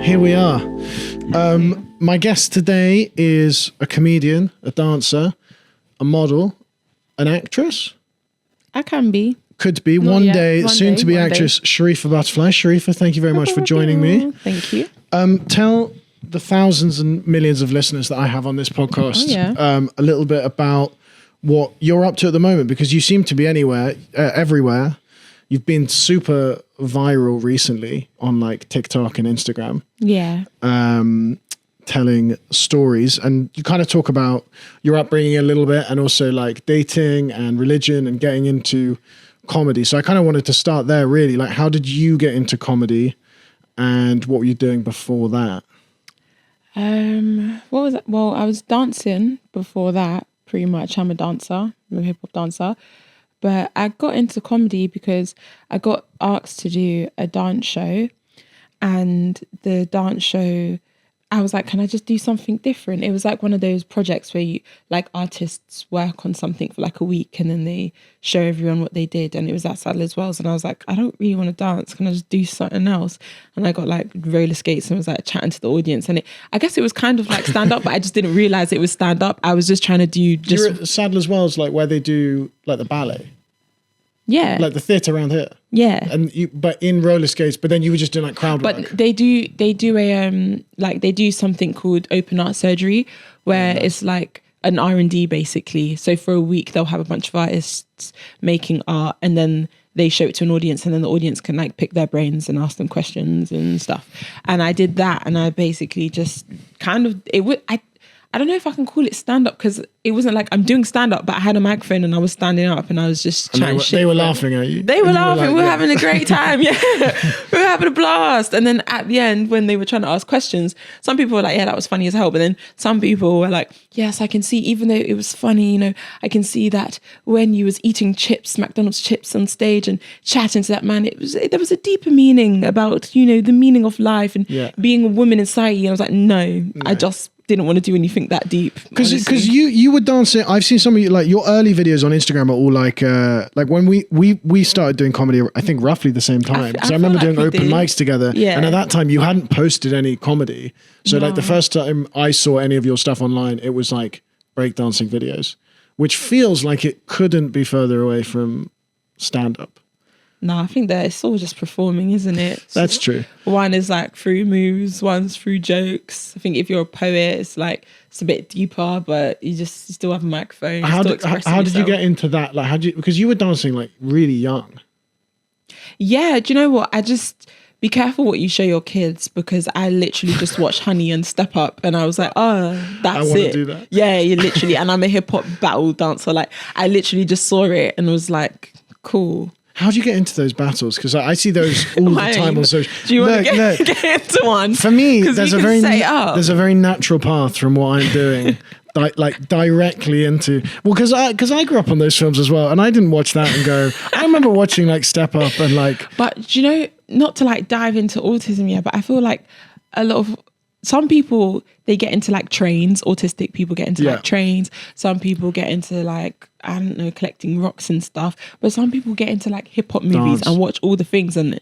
here we are. My guest today is a comedian, a dancer, a model, an actress. I can be. Could be. One day, soon to be actress, Sharifa Butterfly. Sharifa, thank you very much for joining me. Thank you. Tell the thousands and millions of listeners that I have on this podcast a little bit about what you're up to at the moment, because you seem to be everywhere. You've been super viral recently on like TikTok and Instagram. Yeah. Telling stories, and you kind of talk about your upbringing a little bit, and also like dating and religion and getting into comedy. So I kind of wanted to start there, really. Like, how did you get into comedy, and what were you doing before that? What was it? Well, I was dancing before that, pretty much. I'm a dancer. I'm a hip-hop dancer. But I got into comedy because I got asked to do a dance show, and the dance show, I was like, can I just do something different? It was like one of those projects where you, like, artists work on something for like a week and then they show everyone what they did. And it was at Sadler's Wells. And I was like, I don't really want to dance. Can I just do something else? And I got like roller skates and was like chatting to the audience. And I guess it was kind of like stand up, but I just didn't realize it was stand up. I was just trying to do just... You're at Sadler's Wells, like where they do like the ballet? Yeah. Like the theatre around here? Yeah. And but in roller skates, but then you were just doing like crowd work. But they do they do something called open art surgery, where it's like an R&D basically. So for a week they'll have a bunch of artists making art, and then they show it to an audience, and then the audience can like pick their brains and ask them questions and stuff. And I did that, and I basically just kind of I don't know if I can call it stand-up, because it wasn't like I'm doing stand-up, but I had a microphone and I was standing up and I was just chatting shit. They were laughing at you. They were laughing. We were having a great time. Yeah. We were having a blast. And then at the end, when they were trying to ask questions, some people were like, yeah, that was funny as hell. But then some people were like, yes, I can see, even though it was funny, you know, I can see that when you was eating chips, McDonald's chips on stage and chatting to that man, there was a deeper meaning about, you know, the meaning of life and being a woman in society. And I was like, no, I just didn't want to do anything that deep, because you were dancing. I've seen some of you, like your early videos on Instagram are all like when we started doing comedy, I think roughly the same time. So I remember like doing open mics together, and at that time you hadn't posted any comedy. So like the first time I saw any of your stuff online, it was like breakdancing videos, which feels like it couldn't be further away from stand-up. No, I think that it's all just performing, isn't it? That's true. One is like through moves, one's through jokes. I think if you're a poet, it's like it's a bit deeper, but you still have a microphone. How did you get into that? Like, because you were dancing like really young. Yeah, do you know what? I just be careful what you show your kids, because I literally just watched Honey and Step Up, and I was like, oh, that's it. I want to do that. Yeah, you literally. And I'm a hip hop battle dancer. Like, I literally just saw it and was like, cool. How do you get into those battles? Because I see those all the time on social. Do you want to get into one? For me, there's a very natural path from what I'm doing, like directly into. Well, because I grew up on those films as well, and I didn't watch that and go. I remember watching like Step Up and like. But do you know, not to like dive into autism yet, but I feel like a lot of. Some people, they get into like trains, autistic people get into like trains. Some people get into like, I don't know, collecting rocks and stuff. But some people get into like hip hop movies and watch all the things and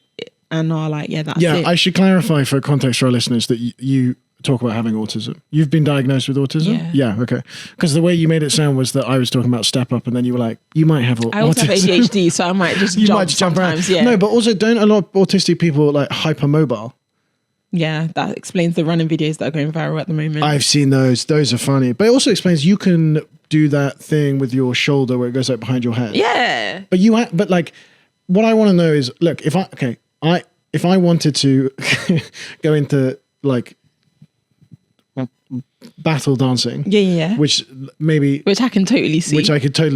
are like, yeah, that's it. Yeah, I should clarify for context for our listeners that you talk about having autism. You've been diagnosed with autism? Yeah, okay. Because the way you made it sound was that I was talking about Step Up, and then you were like, you might have autism. I also have ADHD, so I might just jump around. Yeah. No, but also don't a lot of autistic people like hypermobile? Yeah, that explains the running videos that are going viral at the moment. I've seen those. Those are funny. But it also explains you can do that thing with your shoulder where it goes like behind your head. Yeah. But but like, what I want to know is, look, if I wanted to go into like battle dancing, which I can totally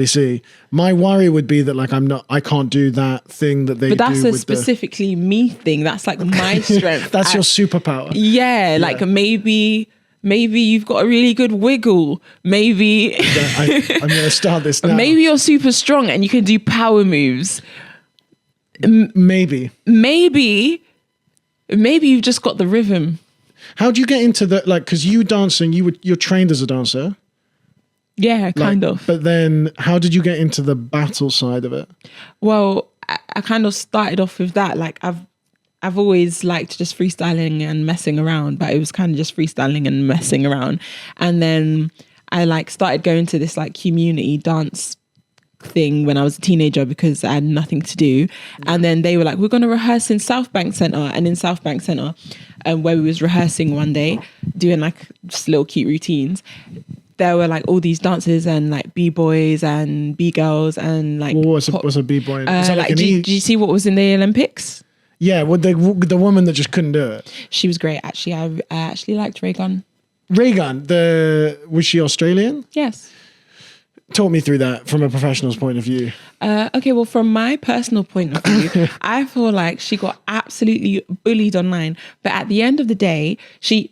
see, my worry would be that like I can't do that thing that they do. But that's a specifically me thing. That's like my strength. That's your superpower. Yeah, like maybe you've got a really good wiggle. Maybe I'm going to start this now. Maybe you're super strong and you can do power moves. Maybe you've just got the rhythm. How do you get into the, like, because you dancing, you're trained as a dancer. Yeah, kind of. But then how did you get into the battle side of it? Well, I kind of started off with that. Like I've always liked just freestyling and messing around, but it was kind of just freestyling and messing around. And then I like started going to this like community dance thing when I was a teenager because I had nothing to do. And then they were like, we're going to rehearse in South Bank Centre. And in South Bank Centre, where we was rehearsing one day, doing like just little cute routines, there were like all these dancers and like b-boys and b-girls and like what's a b-boy? Did you see what was in the Olympics? Yeah, well, the woman that just couldn't do it. She was great, actually. I actually liked Raygun. Raygun, was she Australian? Yes. Talk me through that from a professional's point of view. Okay, well, from my personal point of view, I feel like she got absolutely bullied online. But at the end of the day, she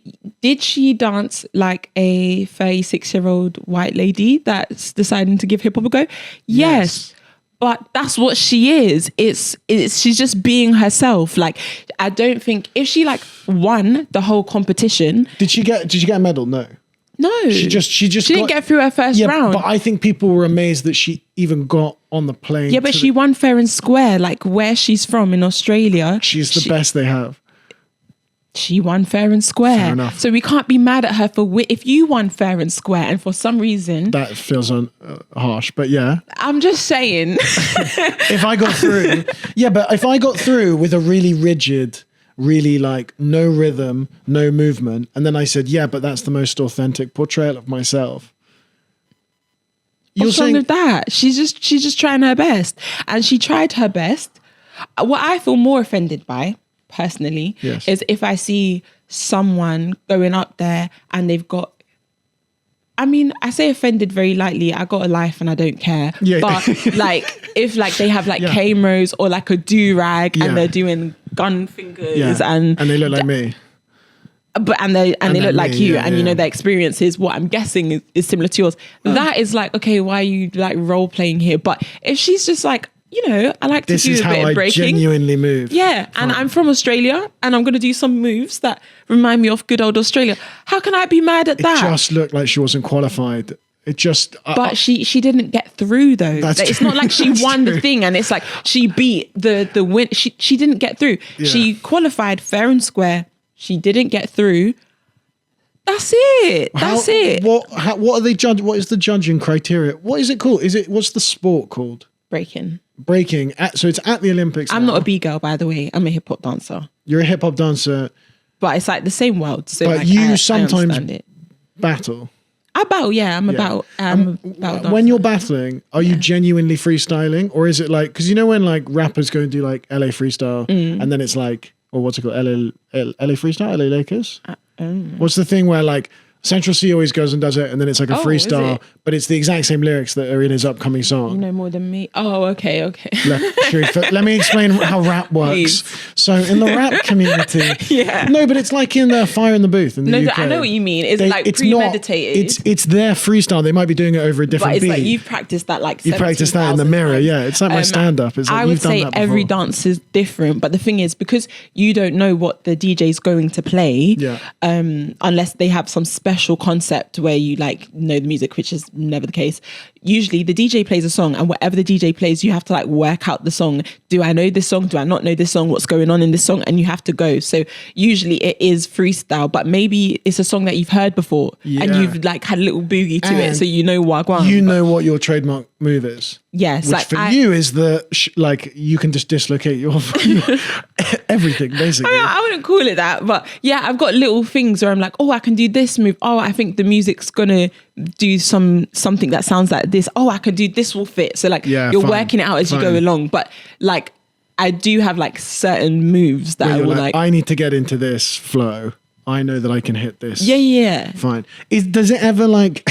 dance like a 36-year-old white lady that's deciding to give hip hop a go? Yes. But that's what she is. She's just being herself. Like, I don't think if she like won the whole competition. Did she get a medal? No. No. She didn't get through her first round. But I think people were amazed that she even got on the plane. Yeah, but she won fair and square, like where she's from in Australia. She's the best they have. She won fair and square. Fair enough. So we can't be mad at her for if you won fair and square and for some reason... That feels harsh, but yeah. I'm just saying. If I got through... Yeah, but if I got through with a really rigid, really like no rhythm, no movement, and then I said, yeah, but that's the most authentic portrayal of myself. What's wrong with that? She's just trying her best. And she tried her best. What I feel more offended by... personally, is if I see someone going up there and they've got, I mean, I say offended very lightly. I got a life and I don't care. Yeah. But like, if like they have like cameras or like a do-rag and they're doing gun fingers and they look like me. But and they look like you and you know their experience is what I'm guessing is similar to yours. That is like, okay, why are you like role playing here? But if she's just like, you know, I like to do a bit of breaking. This is how I genuinely move. Yeah, and I'm from Australia, and I'm going to do some moves that remind me of good old Australia. How can I be mad at that? It just looked like she wasn't qualified. It just... But she didn't get through, though. It's not like she won the thing, and it's like she beat the win. She didn't get through. Yeah. She qualified fair and square. She didn't get through. That's it. What are they judging? What is the judging criteria? What is it called? What's the sport called? Breaking. So it's at the Olympics. I'm not a B-girl, by the way. I'm a hip hop dancer. You're a hip hop dancer. But it's like the same world. So but like, you sometimes battle. I battle, yeah. I'm about when you're battling, are you genuinely freestyling? Or is it like, because you know when like rappers go and do like LA freestyle and then it's like, or what's it called? LA freestyle? LA Lakers? What's the thing where like Central C always goes and does it, and then it's like a freestyle, but it's the exact same lyrics that are in his upcoming song. You know more than me. Oh, okay. Let me explain how rap works. Please. So in the rap community, no, but it's like in the Fire in the Booth in the UK. I know what you mean. It's premeditated. It's their freestyle. They might be doing it over a different beat. But it's like you've practiced that like you practiced that in the mirror. times. Yeah, it's like my stand-up. It's like I would say every dance is different, but the thing is because you don't know what the DJ is going to play, unless they have some special concept where you like know the music, which is never the case. Usually the DJ plays a song and whatever the DJ plays, you have to like work out the song. Do I know this song? Do I not know this song? What's going on in this song? And you have to go. So usually it is freestyle, but maybe it's a song that you've heard before and you've like had a little boogie to it. So you know wagwan. You know what your trademark move is. Yes. Which for you is like you can just dislocate your everything basically. I wouldn't call it that, but yeah, I've got little things where I'm like, oh, I can do this move. Oh, I think the music's gonna do something that sounds like this. Oh, I can do this will fit. So like you're working it out as you go along. But like I do have like certain moves that I will like I need to get into this flow. I know that I can hit this. Yeah. Fine. Does it ever like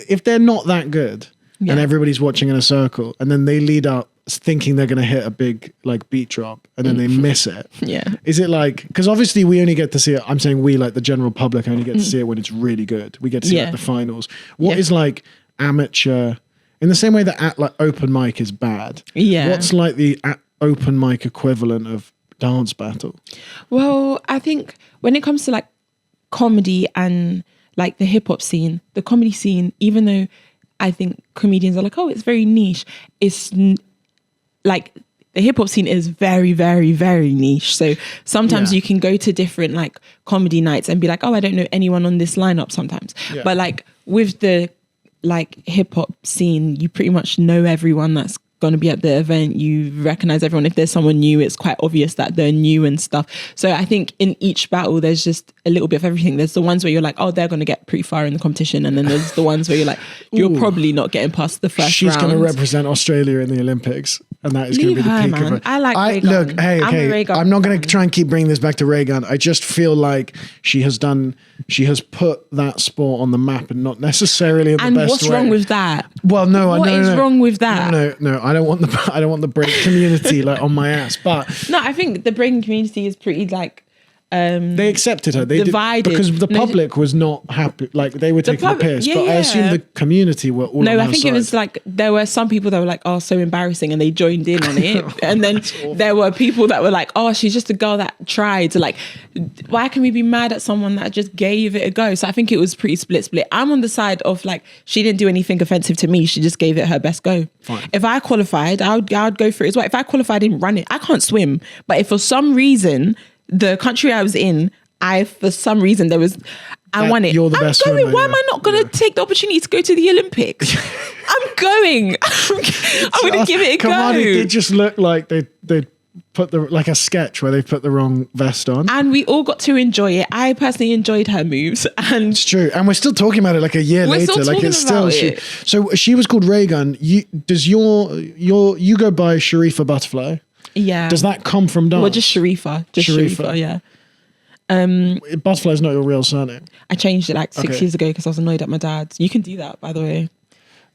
if they're not that good and everybody's watching in a circle and then they lead up thinking they're going to hit a big like beat drop and then they miss it. Yeah. Is it like, because obviously we only get to see it, I'm saying we like the general public only get to see it when it's really good. We get to see it at the finals. What is like amateur, in the same way that like open mic is bad. Yeah. What's like the open mic equivalent of dance battle? Well, I think when it comes to like comedy and like the hip hop scene, the comedy scene, even though I think comedians are like, oh, it's very niche, it's like the hip hop scene is very, very, very niche. So sometimes you can go to different like comedy nights and be like, oh, I don't know anyone on this lineup sometimes. Yeah. But like with the like hip hop scene, you pretty much know everyone that's going to be at the event. You recognize everyone. If there's someone new, it's quite obvious that they're new and stuff. So I think in each battle there's just a little bit of everything. There's the ones where you're like, oh, they're going to get pretty far in the competition, and then there's the ones where you're like, you're probably not getting past the first She's round. going to represent Australia in the Olympics, and that is going to be the peak man. of it. I like Raygun. Look, hey, I'm not going to try and keep bringing this back to Raygun. I just feel like she has put that sport on the map, and not necessarily in the best way. And what's wrong with that? Well, no, what is wrong with that? No. I don't want the break community like on my ass. But no, I think the breaking community is pretty like they accepted her. They divided did, because the public was not happy. Like they were taking the piss, but I assume the community were all. No, I think it was like there were some people that were like, "Oh, so embarrassing," and they joined in on it. And then there were people that were like, "Oh, she's just a girl that tried." So like, why can we be mad at someone that just gave it a go? So I think it was pretty split. I'm on the side of like, she didn't do anything offensive to me. She just gave it her best go. Fine. If I qualified, I would go for it as well. If I qualified, I didn't run it. I can't swim, but if for some reason the country I was in, for some reason I won it. You're the best swimmer. Why am I not going to take the opportunity to go to the Olympics? I'm going. I'm going to give it a go. It did just look like they put like a sketch where they put the wrong vest on, and we all got to enjoy it. I personally enjoyed her moves, and it's true. And we're still talking about it like a year later. Like it's still so she was called Raygun. You go by Sharifa Butterfly? Yeah. Does that come from dance? Well, just Sharifa. Yeah. Butterfly's not your real surname. I changed it like 6 years ago because I was annoyed at my dad. You can do that, by the way.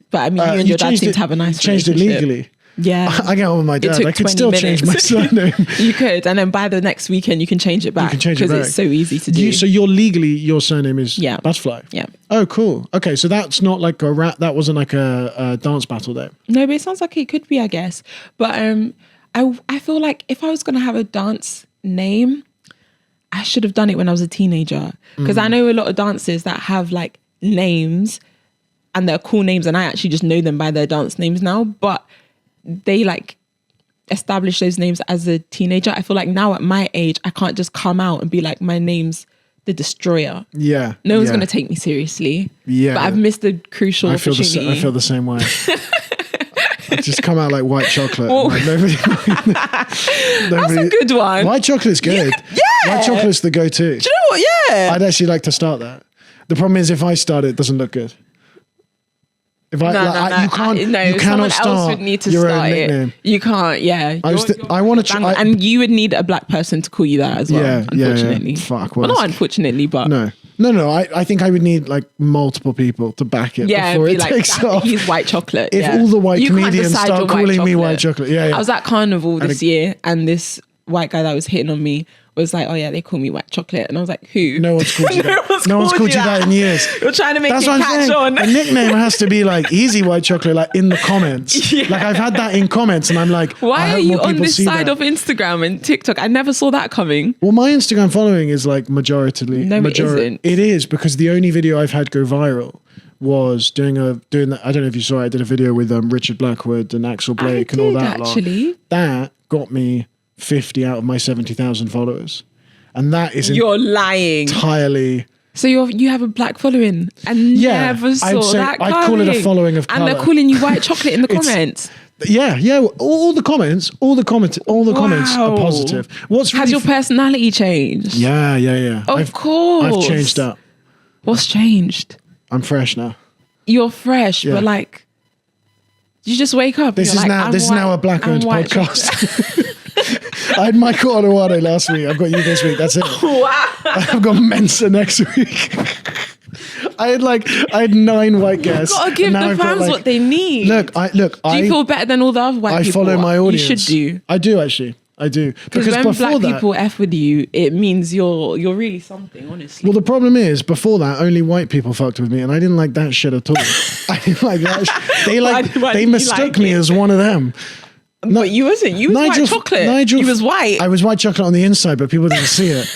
But I mean, you and your dad seem to have a nice relationship. Changed it legally. Yeah. I get on with my dad. I could still change my surname. You could, and then by the next weekend you can change it back. Because it's so easy to do. So your surname is Butterfly? Yeah. Oh, cool. Okay, so that's not like a rap. That wasn't like a dance battle there. No, but it sounds like it could be, I guess. But I feel like if I was going to have a dance name, I should have done it when I was a teenager. Because I know a lot of dancers that have like names and they're cool names, and I actually just know them by their dance names now. But they like establish those names as a teenager. I feel like now at my age, I can't just come out and be like, my name's the Destroyer. Yeah. No one's going to take me seriously. Yeah. But I've missed the crucial opportunity. I feel the same way. Just come out like white chocolate. Like nobody, that's a good one. White chocolate's good. Yeah. White chocolate's the go-to. Do you know what? Yeah. I'd actually like to start that. The problem is if I start it doesn't look good. If I, you cannot start. Else would need to your start own nickname. It. You can't. Yeah. I want to try, and you would need a black person to call you that as well. Yeah. Unfortunately. Yeah. Fuck. Well, not unfortunately, but no. I think I would need like multiple people to back it before it takes off. He's white chocolate. If all the white comedians start calling me white chocolate. Yeah. I was at Carnival this year, and this white guy that was hitting on me was like, oh yeah, they call me white chocolate. And I was like, who? No one's called you that. No one's called you that in years. You're trying to make it catch on. The nickname has to be like easy white chocolate, like in the comments. Yeah. Like I've had that in comments and I'm like, why are you on this side of Instagram and TikTok? I never saw that coming. Well, my Instagram following is like majority. It isn't. It is, because the only video I've had go viral was doing that. I don't know if you saw it. I did a video with Richard Blackwood and Axel Blake and all that. Actually, that got me 50 out of my 70,000 followers. And that is you're lying entirely. So you have a black following and never saw that coming. I'd call it a following of colour. And they're calling you white chocolate in the comments. Yeah. All the comments are positive. Has your personality changed? Yeah. Of course. I've changed up. What's changed? I'm fresh now. You're fresh, but like, you just wake up. This is now a black-owned podcast. I had Michael Onuwade last week. I've got you this week. That's it. Wow. I've got Mensa next week. I had 9 white guests. You've got to give the fans what they need. Look. Do you feel better than all the other white people? I follow my audience. You should do. I do actually. I do. Because when black people F with you, it means you're really something, honestly. Well, the problem is, before that, only white people fucked with me, and I didn't like that shit at all. I didn't like that. They mistook me as one of them. No, but you wasn't. You was white chocolate. You was white. I was white chocolate on the inside, but people didn't see it.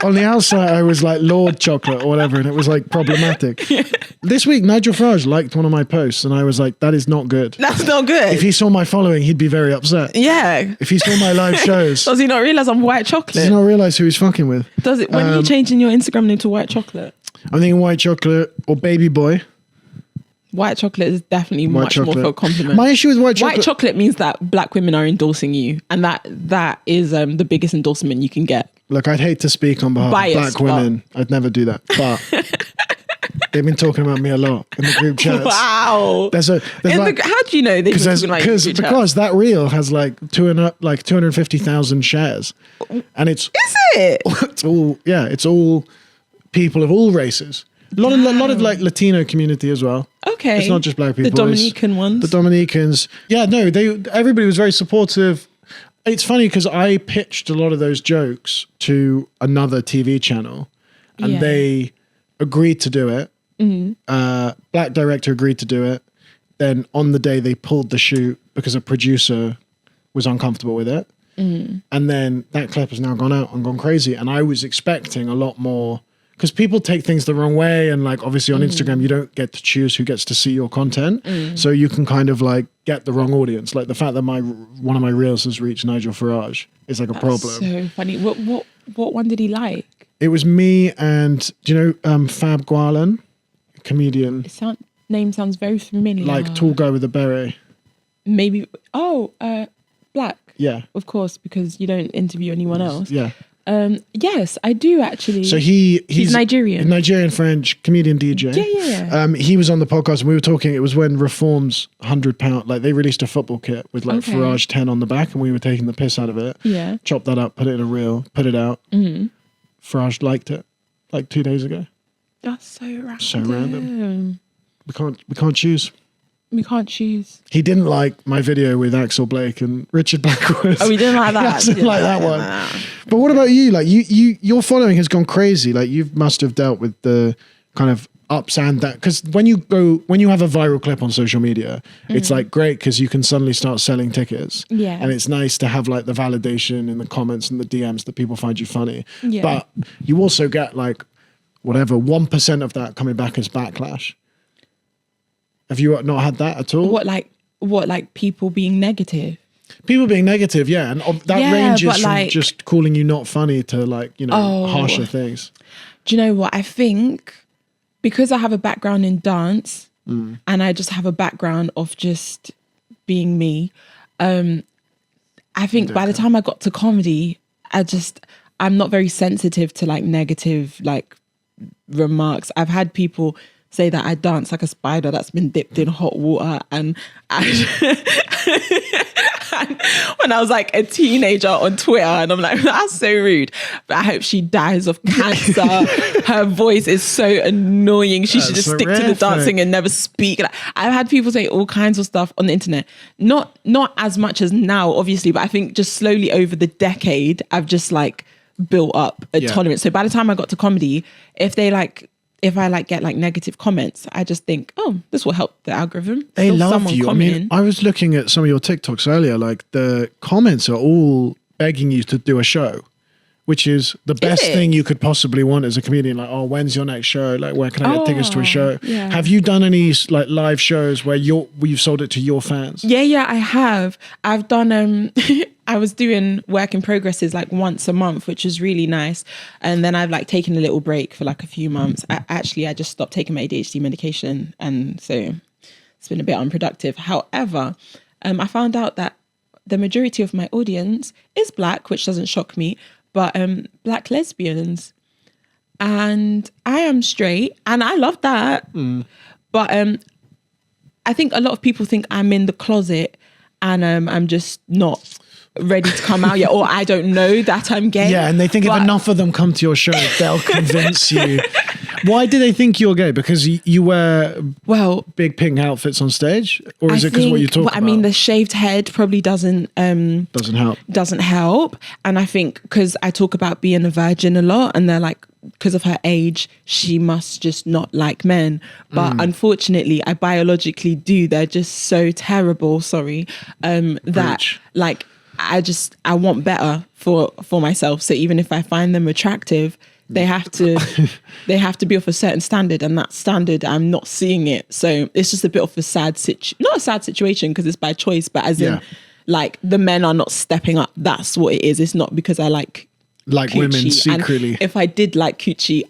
on the outside I was like Lord Chocolate or whatever, and it was like problematic. Yeah. This week Nigel Farage liked one of my posts and I was like, that is not good. That's not good. If he saw my following, he'd be very upset. Yeah. If he saw my live shows. Does he not realise I'm White Chocolate? Does he not realise who he's fucking with? Does it? When are you changing your Instagram name to White Chocolate? I'm thinking White Chocolate or Baby Boy. White chocolate is definitely much more for a compliment. My issue with white chocolate... White chocolate means that black women are endorsing you. And that is the biggest endorsement you can get. Look, I'd hate to speak on behalf of black women. I'd never do that. But they've been talking about me a lot in the group chats. Wow. How do you know they've been talking about you in the group because that reel has like 250,000 shares. And it's... Is it? It's all people of all races. A lot of like Latino community as well. Okay. It's not just black people. The Dominican ones. The Dominicans. Yeah, no, everybody was very supportive. It's funny because I pitched a lot of those jokes to another TV channel and they agreed to do it. Mm-hmm. Black director agreed to do it. Then on the day they pulled the shoot because a producer was uncomfortable with it. Mm-hmm. And then that clip has now gone out and gone crazy. And I was expecting a lot more... Because people take things the wrong way, and like obviously on Instagram you don't get to choose who gets to see your content, so you can kind of like get the wrong audience. Like the fact that one of my reels has reached Nigel Farage is like a problem. So funny. What one did he like? It was me and do you know Fab Gwalen, comedian? Name sounds very familiar. Like tall guy with a beret. Maybe. Black. Yeah. Of course, because you don't interview anyone else. Yeah. Yes, I do actually. So he's Nigerian. Nigerian French comedian DJ. Yeah. He was on the podcast and we were talking. It was when Reform's £100, like they released a football kit with like Farage 10 on the back, and we were taking the piss out of it. Yeah. Chopped that up, put it in a reel, put it out. Mm-hmm. Farage liked it like 2 days ago. That's so random. So random. We can't choose. We can't choose. He didn't like my video with Axel Blake and Richard Blackwood. Oh, he didn't like that. He didn't like that one. But what about you? Like your following has gone crazy. Like you must have dealt with the kind of ups and downs. Because when you have a viral clip on social media, it's like great because you can suddenly start selling tickets. Yeah. And it's nice to have like the validation in the comments and the DMs that people find you funny. Yeah. But you also get like whatever 1% of that coming back as backlash. Have you not had that at all? What like people being negative? People being negative, yeah. And that ranges from just calling you not funny to like, harsher things. Do you know what? I think because I have a background in dance and I just have a background of just being me, I think by the time I got to comedy, I'm not very sensitive to like negative like remarks. I've had people say that I dance like a spider that's been dipped in hot water, and when I was like a teenager on Twitter, and I'm like, that's so rude, but I hope she dies of cancer. Her voice is so annoying, she should just stick to the dancing and never speak. Like, I've had people say all kinds of stuff on the internet, not as much as now obviously, but I think just slowly over the decade I've just like built up a tolerance. So by the time I got to comedy, if I get like negative comments, I just think, oh, this will help the algorithm. They love you. Commenting. I mean, I was looking at some of your TikToks earlier, like the comments are all begging you to do a show, which is the best thing you could possibly want as a comedian. Like, oh, when's your next show? Like, where can I get tickets to a show? Yeah. Have you done any like live shows where you've sold it to your fans? Yeah, I have. I've done, I was doing work in progresses like once a month, which is really nice. And then I've like taken a little break for like a few months. I just stopped taking my ADHD medication. And so it's been a bit unproductive. However, I found out that the majority of my audience is Black, which doesn't shock me, but Black lesbians. And I am straight and I love that. But I think a lot of people think I'm in the closet and I'm just not ready to come out yet, or I don't know that I'm gay. Yeah, and they think if enough of them come to your show, they'll convince you. Why do they think you're gay? Because you wear big pink outfits on stage, or is it because what you talk about? I mean, the shaved head probably doesn't help. Doesn't help, and I think because I talk about being a virgin a lot, and they're like, because of her age, she must just not like men. But unfortunately, I biologically do. They're just so terrible. Sorry, that like I want better for myself. So even if I find them attractive, they have to be of a certain standard, and that standard, I'm not seeing it. So it's just a bit of a not a sad situation because it's by choice, but as in like the men are not stepping up. That's what it is. It's not because I like women secretly. And if I did like coochie,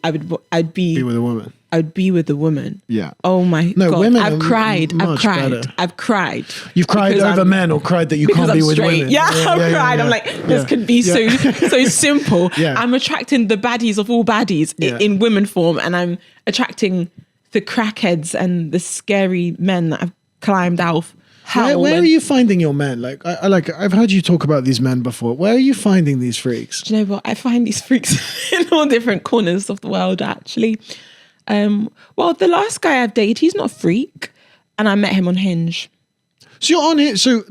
I'd be with a woman. I'd be with the woman. Yeah. Oh my God. Women I've cried. Better. I've cried. You've cried over men, or cried that you can't be with women? Yeah, I've cried. I'm like, this could be so simple. Yeah. I'm attracting the baddies of all baddies in women form, and I'm attracting the crackheads and the scary men that have climbed out of hell. Where are you finding your men? Like, I've heard you talk about these men before. Where are you finding these freaks? Do you know what? I find these freaks in all different corners of the world, actually. Well, the last guy I've dated, he's not a freak, and I met him on Hinge. So you're on here. So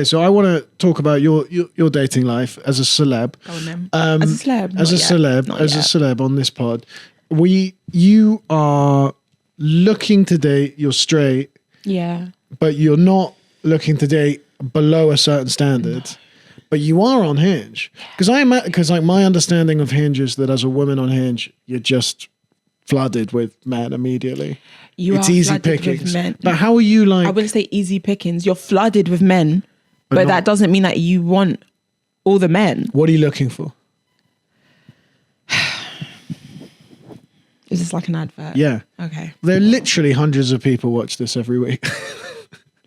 So I want to talk about your dating life as a celeb. Oh no. As a celeb. As a celeb on this pod. You are looking to date. You're straight. Yeah. But you're not looking to date below a certain standard. No. But you are on Hinge, because like my understanding of Hinge is that as a woman on Hinge, you're just flooded with men immediately. It's easy pickings. But how are you like? I wouldn't say easy pickings. You're flooded with men, but that doesn't mean that you want all the men. What are you looking for? Is this like an advert? Yeah. Okay. There are literally hundreds of people watch this every week.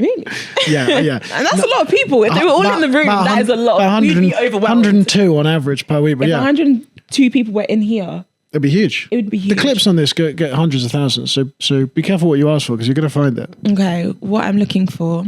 Really? Yeah. And that's a lot of people. If they were all in the room, that is a lot. We'd be overwhelmed. 102 on average per week. But if 102 people were in here, it'd be huge. It would be huge. The clips on this get hundreds of thousands. So be careful what you ask for, because you're going to find it. Okay. What I'm looking for,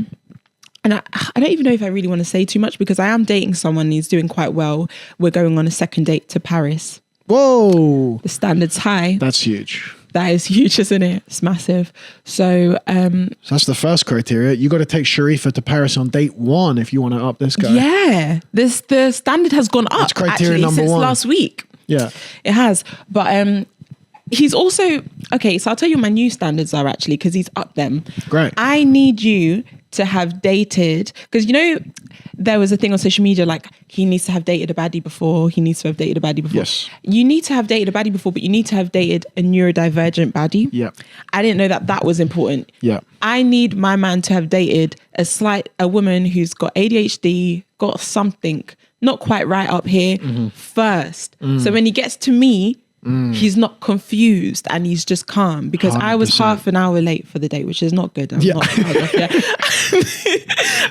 and I don't even know if I really want to say too much, because I am dating someone who's doing quite well. We're going on a second date to Paris. Whoa. The standard's high. That's huge. That is huge, isn't it? It's massive. So that's the first criteria. You got to take Sharifa to Paris on date 1 if you want to up this guy. Yeah. The standard has gone up. That's criteria number since 1. Last week. Yeah. It has. But he's also, okay, so I'll tell you what my new standards are, actually, because he's up them. Great. I need you to have dated, because there was a thing on social media like he needs to have dated a baddie before. Yes. You need to have dated a baddie before, but you need to have dated a neurodivergent baddie. Yeah. I didn't know that was important. Yeah. I need my man to have dated a woman who's got ADHD, got something not quite right up here first. So when he gets to me, he's not confused and he's just calm, because 100%. I was half an hour late for the date, which is not good. I'm not proud of,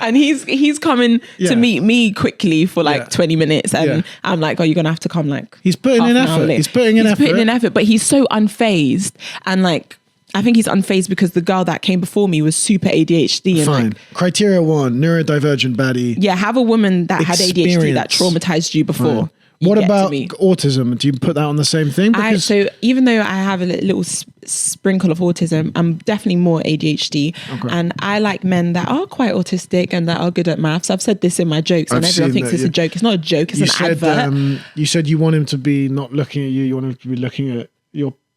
and he's coming to meet me quickly for like 20 minutes, and I'm like, oh, you're gonna have to come like he's putting in effort. He's putting in effort, but he's so unfazed, and like I think he's unfazed because the girl that came before me was super ADHD. And fine. Criteria 1, neurodivergent baddie. Yeah, have a woman that had ADHD that traumatized you before. Fine. What about autism? Do you put that on the same thing? So even though I have a little sprinkle of autism, I'm definitely more ADHD. Okay. And I like men that are quite autistic and that are good at maths. I've said this in my jokes, and everyone thinks it's a joke. It's not a joke, it's an advert. You said you want him to be not looking at you want him to be looking at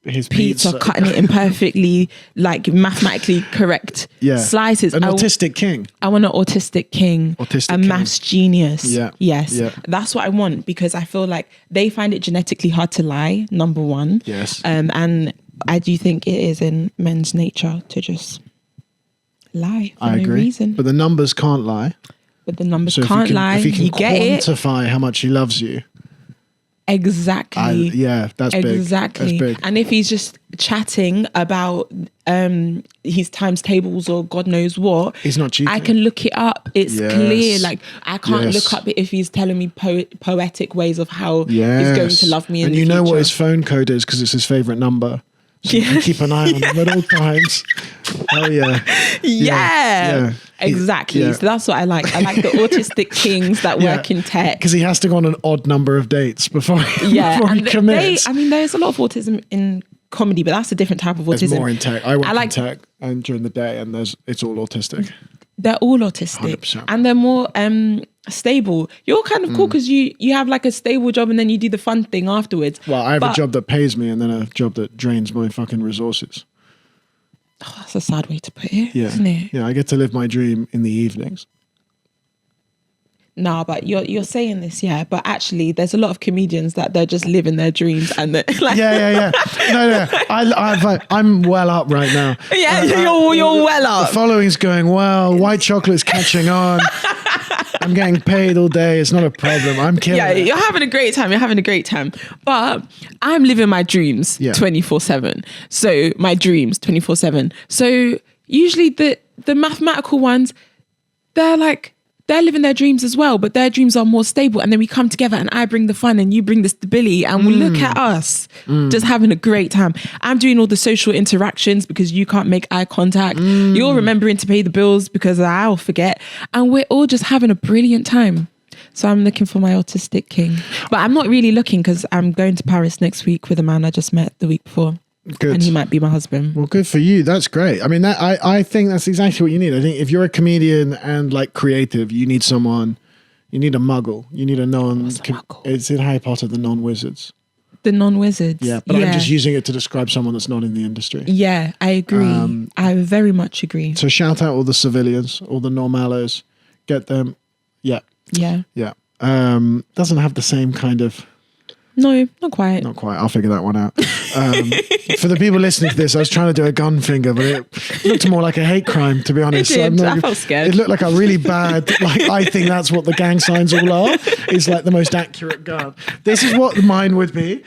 his pizza. Cutting it in perfectly, like mathematically correct slices. An autistic king. I want an autistic king. A maths genius. Yeah. Yes. Yeah. That's what I want, because I feel like they find it genetically hard to lie, number 1. Yes. And I do think it is in men's nature to just lie for no reason. But the numbers can't lie. If you can quantify how much he loves you. Exactly. That's big. Exactly. That's big. And if he's just chatting about his times tables or God knows what, he's not cheating. I can look it up. It's clear. Like I can't look up if he's telling me poetic ways of how he's going to love me. And you know what his phone code is, because it's his favorite number. So you can keep an eye on him at all times. Oh yeah. Exactly. So that's what I like. I like the autistic kings that work in tech, because he has to go on an odd number of dates before he commits. There's a lot of autism in comedy, but that's a different type of autism. There's more in tech. I work in tech and during the day, and it's all autistic. They're all autistic 100%. And they're more stable. You're kind of cool because you have like a stable job and then you do the fun thing afterwards. Well, I have a job that pays me and then a job that drains my fucking resources. Oh, that's a sad way to put it, isn't it? Yeah, I get to live my dream in the evenings. No, but you're saying this, yeah. But actually, there's a lot of comedians that they're just living their dreams and they're like, yeah. No. I'm well up right now. Yeah, you're well up. The following's going well. White chocolate's catching on. I'm getting paid all day. It's not a problem. I'm killing it. You're having a great time. You're having a great time. But I'm living my dreams 24/7. So my dreams 24/7. So usually the mathematical ones, they're living their dreams as well, but their dreams are more stable. And then we come together and I bring the fun and you bring the stability and we look at us just having a great time. I'm doing all the social interactions because you can't make eye contact. You're remembering to pay the bills because I'll forget. And we're all just having a brilliant time. So I'm looking for my autistic king. But I'm not really looking because I'm going to Paris next week with a man I just met the week before. Good. And he might be my husband. Well, good for you. That's great. I mean, I think that's exactly what you need. I think if you're a comedian and like creative, you need a muggle. You need a it's in Harry Potter, the non-wizards. The non-wizards. Yeah, but I'm just using it to describe someone that's not in the industry. Yeah, I agree. I very much agree. So shout out all the civilians, all the normalos. Get them. Yeah. Yeah. Yeah. Doesn't have the same kind of... No, not quite. Not quite. I'll figure that one out. For the people listening to this, I was trying to do a gun finger, but it looked more like a hate crime, to be honest. It did. I felt scared. It looked like a really bad, I think that's what the gang signs all are. It's like the most accurate gun. This is what mine would be.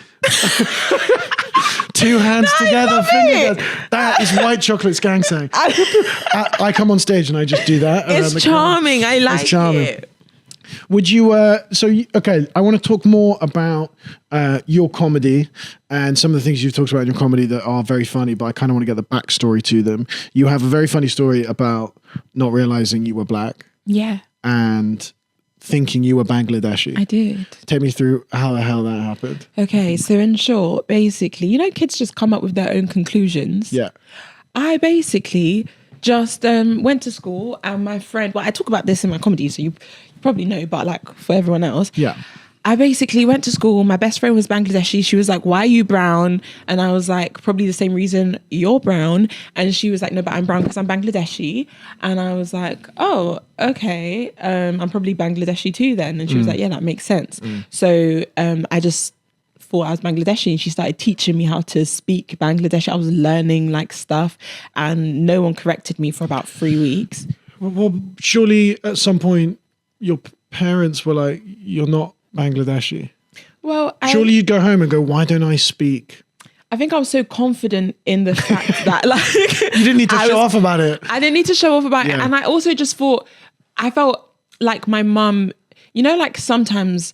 2 hands together, finger guns. That is White Chocolate's gang sign. I come on stage and I just do that. It's charming. I like it. Would you, okay, I want to talk more about your comedy and some of the things you've talked about in your comedy that are very funny, but I kind of want to get the backstory to them. You have a very funny story about not realizing you were black. Yeah. And thinking you were Bangladeshi. I did. Take me through how the hell that happened. Okay, so in short, basically, kids just come up with their own conclusions. Yeah. I basically just went to school and my friend, I talk about this in my comedy, so you probably know, but like for everyone else. Yeah. I basically went to school. My best friend was Bangladeshi. She was like, why are you brown? And I was like, probably the same reason you're brown. And she was like, no, but I'm brown because I'm Bangladeshi. And I was like, oh, okay. I'm probably Bangladeshi too then. And she was like, yeah, that makes sense. So I just thought I was Bangladeshi and she started teaching me how to speak Bangladeshi. I was learning like stuff and no one corrected me for about 3 weeks. Well, surely at some point your parents were like, you're not Bangladeshi. Well, surely you'd go home and go, why don't I speak? I think I was so confident in the fact that like you didn't need to show off about it. I didn't need to show off about it. And I also just thought, I felt like my mum, like sometimes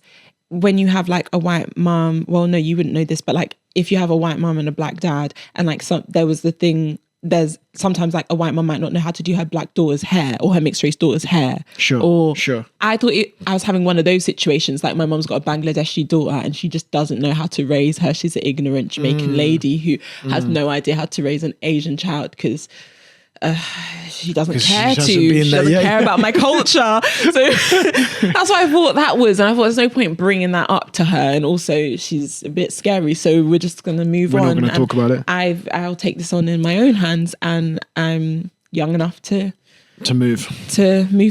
when you have like a white mum, well, no, you wouldn't know this, but like if you have a white mum and a black dad and like there was the thing, there's sometimes like a white mum might not know how to do her black daughter's hair or her mixed race daughter's hair. Sure. I thought I was having one of those situations. Like my mum's got a Bangladeshi daughter and she just doesn't know how to raise her. She's an ignorant Jamaican lady who has no idea how to raise an Asian child because she doesn't care She doesn't care about my culture. So that's what I thought that was. And I thought there's no point bringing that up to her. And also she's a bit scary. So we're just going to move on. We're not going to talk about it. I'll take this on in my own hands and I'm young enough to move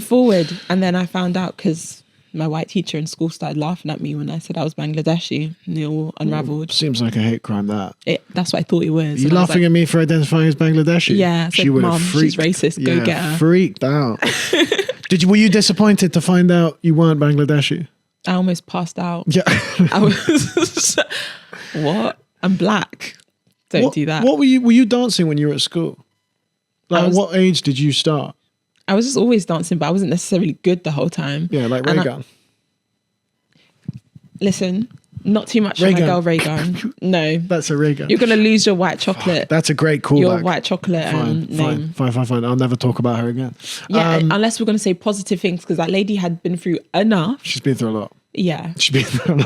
forward. And then I found out because my white teacher in school started laughing at me when I said I was Bangladeshi and it all unraveled. Seems like a hate crime that. That's what I thought it was. You laughing at me for identifying as Bangladeshi? Yeah. She would have freaked. She's racist. Go get her. Freaked out. Were you disappointed to find out you weren't Bangladeshi? I almost passed out. Yeah. I was, what? I'm black. Don't do that. What were you dancing when you were at school? Like what age did you start? I was just always dancing, but I wasn't necessarily good the whole time. Yeah, like Raygun. Listen, not too much of my girl Raygun. No. That's a Raygun. You're going to lose your white chocolate. That's a great callback. Your white chocolate name. Fine. I'll never talk about her again. Yeah, unless we're going to say positive things, because that lady had been through enough. She's been through a lot. Yeah. She's been through a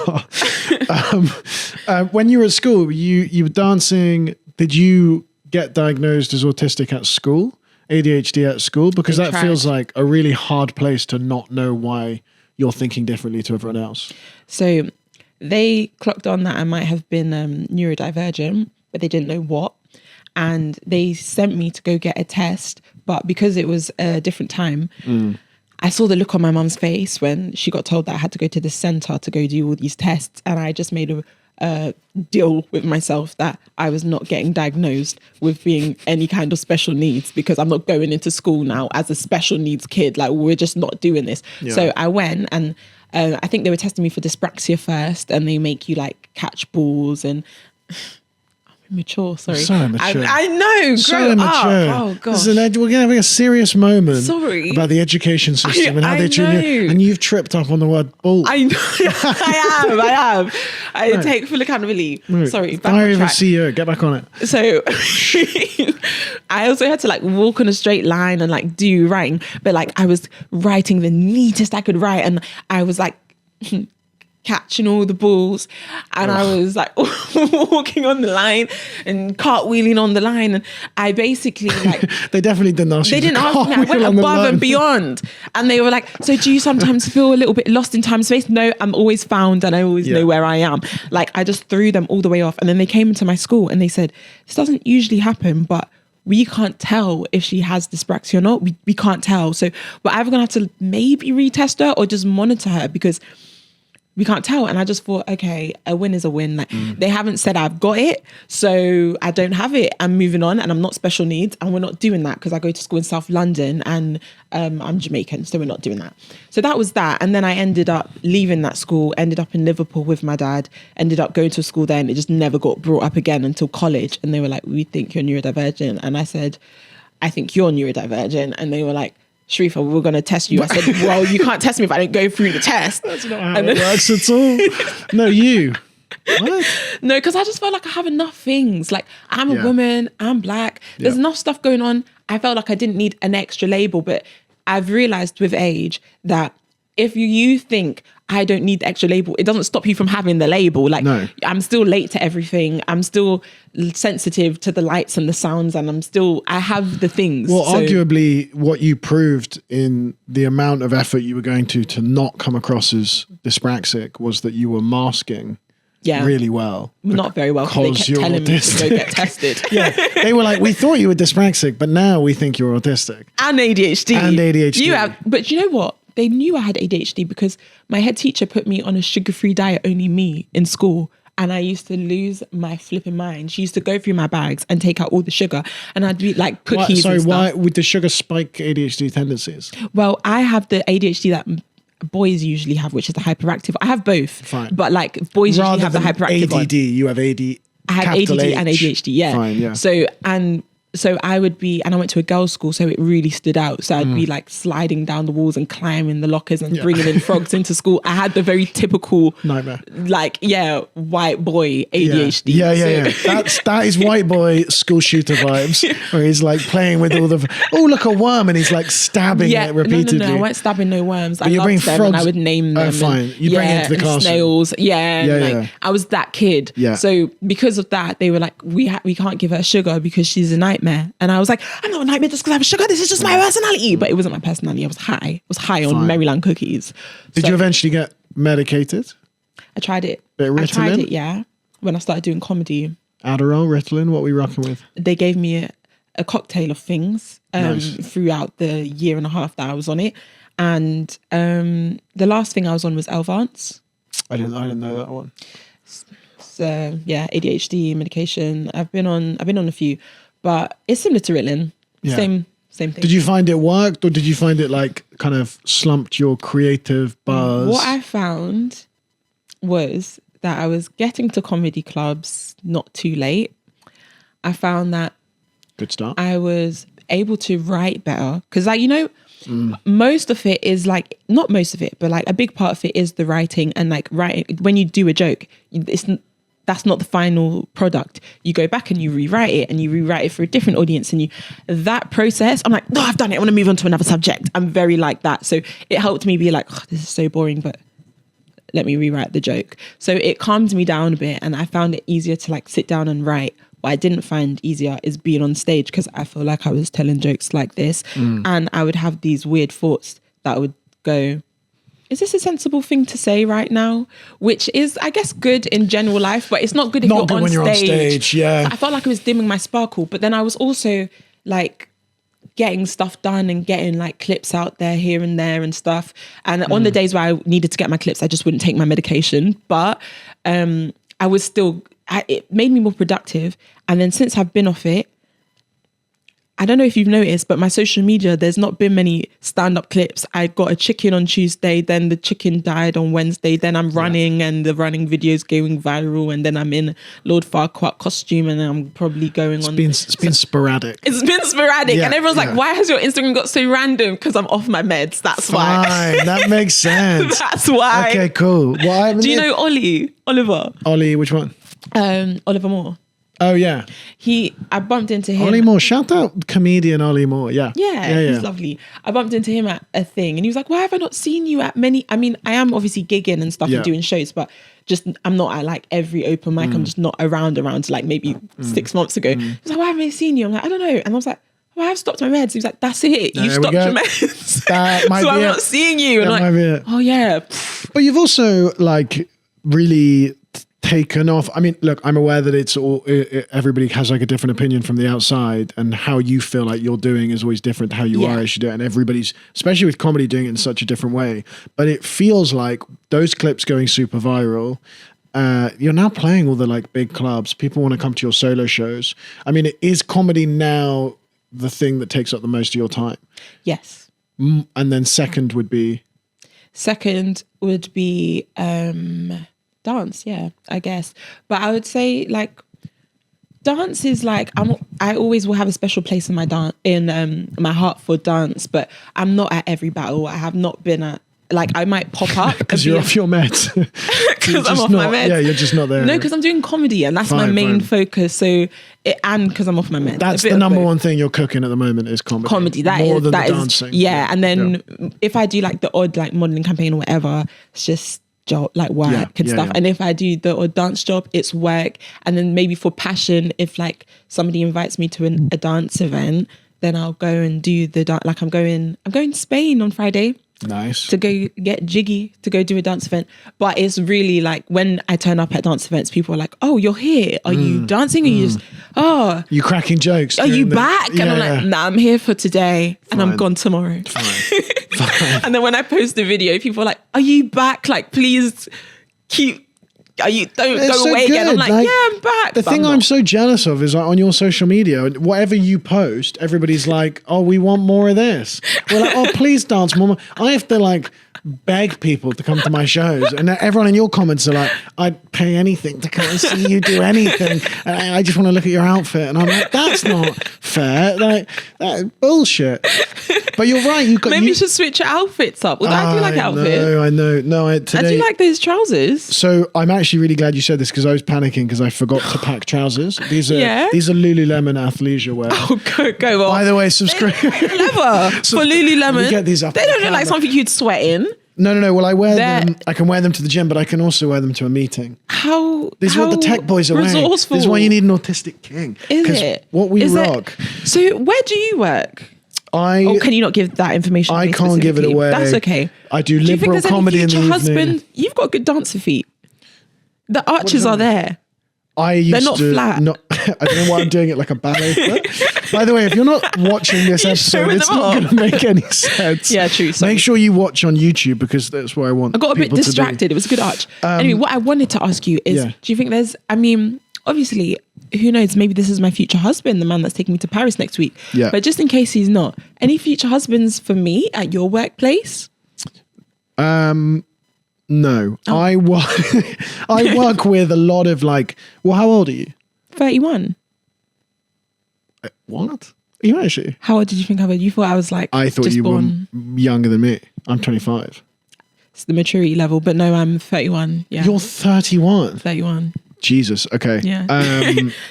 lot. When you were at school, you were dancing. Did you get diagnosed as autistic at school? ADHD at school? Because that feels like a really hard place to not know why you're thinking differently to everyone else. So they clocked on that I might have been neurodivergent, but they didn't know what. And they sent me to go get a test. But because it was a different time, I saw the look on my mum's face when she got told that I had to go to the centre to go do all these tests. And I just made a deal with myself that I was not getting diagnosed with being any kind of special needs, because I'm not going into school now as a special needs kid. Like, we're just not doing this. Yeah. So I went, and I think they were testing me for dyspraxia first, and they make you like catch balls and... Mature, sorry. So immature. I know. So immature. Oh gosh. We're having a serious moment. Sorry. About the education system and how they treat you. And you've tripped up on the word ball. I know. I have. I take full accountability. Right. Sorry. Fire of a CEO. Get back on it. So I also had to like walk on a straight line and like do writing, but like I was writing the neatest I could write, and I was like catching all the balls, and I was like walking on the line and cartwheeling on the line, and I basically like they definitely didn't ask you. They didn't ask me. I went above and beyond, and they were like, so do you sometimes feel a little bit lost in time and space? No, I'm always found, and I always know where I am. Like, I just threw them all the way off, and then they came into my school and they said, this doesn't usually happen, but we can't tell if she has dyspraxia or not. We can't tell, so we're either gonna have to maybe retest her or just monitor her, because we can't tell. And I just thought, okay, a win is a win. Like, they haven't said I've got it, so I don't have it. I'm moving on, and I'm not special needs, and we're not doing that because I go to school in South London, and I'm Jamaican, so we're not doing that. So that was that. And then I ended up leaving that school, ended up in Liverpool with my dad, ended up going to a school there, and it just never got brought up again until college. And they were like, we think you're neurodivergent. And I said, I think you're neurodivergent. And they were like, Sharifa, we're going to test you. I said, well, you can't test me if I don't go through the test. That's not how it works at all. No, you. What? No, because I just felt like I have enough things. Like, I'm a woman, I'm black. There's enough stuff going on. I felt like I didn't need an extra label, but I've realized with age that if you think I don't need the extra label, it doesn't stop you from having the label. Like, no. I'm still late to everything. I'm still sensitive to the lights and the sounds, and I have the things. Well, arguably what you proved in the amount of effort you were going to not come across as dyspraxic was that you were masking really well. Not very well, because they kept telling me to go get tested. They were like, we thought you were dyspraxic, but now we think you're autistic. And ADHD. You have, but you know what? They knew I had ADHD because my head teacher put me on a sugar-free diet, only me, in school. And I used to lose my flipping mind. She used to go through my bags and take out all the sugar. And I'd be like cookies and stuff. Why would the sugar spike ADHD tendencies? Well, I have the ADHD that boys usually have, which is the hyperactive. I have both. Fine. But like boys usually have the hyperactive ADD, one. You have AD. I have ADD H. and ADHD, yeah. Fine, yeah. So I would be, and I went to a girls' school, so it really stood out. So I'd be like sliding down the walls and climbing the lockers and bringing in frogs into school. I had the very typical nightmare, like white boy ADHD. Yeah. That is white boy school shooter vibes, where he's like playing with all the look, a worm, and he's like stabbing it repeatedly. No, I weren't stabbing no worms. But I loved them, frogs, and I would name them. Oh, fine. You bring it into the classroom. Snails. I was that kid. Yeah. So because of that, they were like, we can't give her sugar because she's a nightmare. And I was like, I'm not a nightmare just because I have sugar. This is just my personality. But it wasn't my personality. I was high. I was high on Maryland cookies. Did you eventually get medicated? I tried it. I tried it, yeah. When I started doing comedy. Adderall, Ritalin, what were we rocking with? They gave me a cocktail of things throughout the year and a half that I was on it. And the last thing I was on was Elvance. I didn't know that one. So yeah, ADHD medication. I've been on a few. But it's similar to Ritalin. Same thing. Did you find it worked, or did you find it like kind of slumped your creative buzz? What I found was that I was getting to comedy clubs not too late. I found that good start. I was able to write better because, like, most of it is like, not most of it, but like a big part of it is the writing, and like writing. When you do a joke, that's not the final product. You go back and you rewrite it for a different audience, and that process, I'm like, no, I've done it. I want to move on to another subject. I'm very like that. So it helped me be like, oh, this is so boring, but let me rewrite the joke. So it calmed me down a bit, and I found it easier to like sit down and write. What I didn't find easier is being on stage, because I feel like I was telling jokes like this, and I would have these weird thoughts that would go, is this a sensible thing to say right now? Which is, I guess, good in general life, but it's not good if you're on stage. Yeah. So I felt like I was dimming my sparkle, but then I was also like getting stuff done and getting like clips out there here and there and stuff. And on the days where I needed to get my clips, I just wouldn't take my medication. But I was still, it made me more productive. And then since I've been off it, I don't know if you've noticed, but my social media, there's not been many stand-up clips. I got a chicken on Tuesday, then the chicken died on Wednesday, then I'm running and the running video's going viral, and then I'm in Lord Farquaad costume and I'm probably going on. It's been sporadic. It's been sporadic. And everyone's like, why has your Instagram got so random? Because I'm off my meds. That's why. That makes sense. That's why. Okay, cool. Well, do you know Oliver? Ollie, which one? Oliver Moore. Oh yeah, I bumped into him. Ollie Moore, shout out comedian Ollie Moore. Yeah, he's lovely. I bumped into him at a thing, and he was like, "Why have I not seen you at many?" I mean, I am obviously gigging and stuff and doing shows, but just I'm not at like every open mic. I'm just not around like maybe 6 months ago. He was like, "Why haven't I seen you?" I'm like, "I don't know," and I was like, "Well, I've stopped my meds." He was like, "That's it. You stopped your meds, that might so be I'm not seeing you." And I'm like, "Oh yeah." But you've also like really taken off. I mean, look, I'm aware that it's all, everybody has like a different opinion from the outside, and how you feel like you're doing is always different to how you are as you do it. And everybody's, especially with comedy, doing it in such a different way. But it feels like those clips going super viral, you're now playing all the like big clubs. People want to come to your solo shows. I mean, is comedy now the thing that takes up the most of your time? Yes. And then second would be dance, I guess. But I would say like dance is like I always will have a special place in my heart for dance, but I'm not at every battle. I have not been at, like, I might pop up because you're off your meds. Because I'm off my meds. Yeah, you're just not there. No, because I'm doing comedy and that's my main focus. So and because I'm off my meds. That's the number one thing you're cooking at the moment is comedy. Comedy, more than the dancing. Yeah, and then if I do like the odd like modeling campaign or whatever, it's just job, like work and stuff. And if I do the odd dance job, it's work. And then maybe for passion, if like somebody invites me to a dance event, then I'll go and do the dance. Like I'm going to Spain on Friday. Nice. To go get jiggy, to go do a dance event. But it's really like when I turn up at dance events, people are like, "Oh, you're here. Are you dancing?" Or you just, you cracking jokes. Are you back? And I'm like, "Nah, I'm here for today and I'm gone tomorrow." Fine. And then when I post the video, people are like, "Are you back? Like, please keep. Don't go away again." I'm like, "Yeah, I'm back." The thing I'm so jealous of is like on your social media, whatever you post, everybody's like, "Oh, we want more of this." We're like, "Oh, please dance more." I have to like beg people to come to my shows, and everyone in your comments are like, "I'd pay anything to come and see you do anything. And I just want to look at your outfit." And I'm like, "That's not fair. Like, that's bullshit." But you're right. Maybe you should switch your outfits up. Well, I do like outfit. I know. No, today, I do like those trousers. So I'm actually really glad you said this because I was panicking because I forgot to pack trousers. These are Lululemon athleisure wear. Oh, go on. By the way, subscribe. Clever for Lululemon. We get these up. They don't look like something you'd sweat in. No. Well, I wear them. I can wear them to the gym, but I can also wear them to a meeting. This is what the tech boys are wearing. This is why you need an autistic king. Is it? What we rock. So where do you work? Can you not give that information? I can't give it away. That's okay. I do liberal comedy in the evening. You've got good dancer feet. The arches are there. They're not flat. I don't know why I'm doing it like a ballet foot. By the way, if you're not watching this episode, it's not going to make any sense. Yeah, true. Sorry. Make sure you watch on YouTube because that's where I want. I got a bit distracted. It was a good arch. Anyway, what I wanted to ask you is, do you think obviously, who knows, maybe this is my future husband, the man that's taking me to Paris next week. Yeah. But just in case he's not, any future husbands for me at your workplace? No. I work with a lot of like, well, how old are you? 31. What? Are you actually? How old did you think I was? You thought I was like, I thought you were younger than me. I'm 25. It's the maturity level, but no, I'm 31. Yeah. You're 31? 31. Jesus. Okay. Yeah.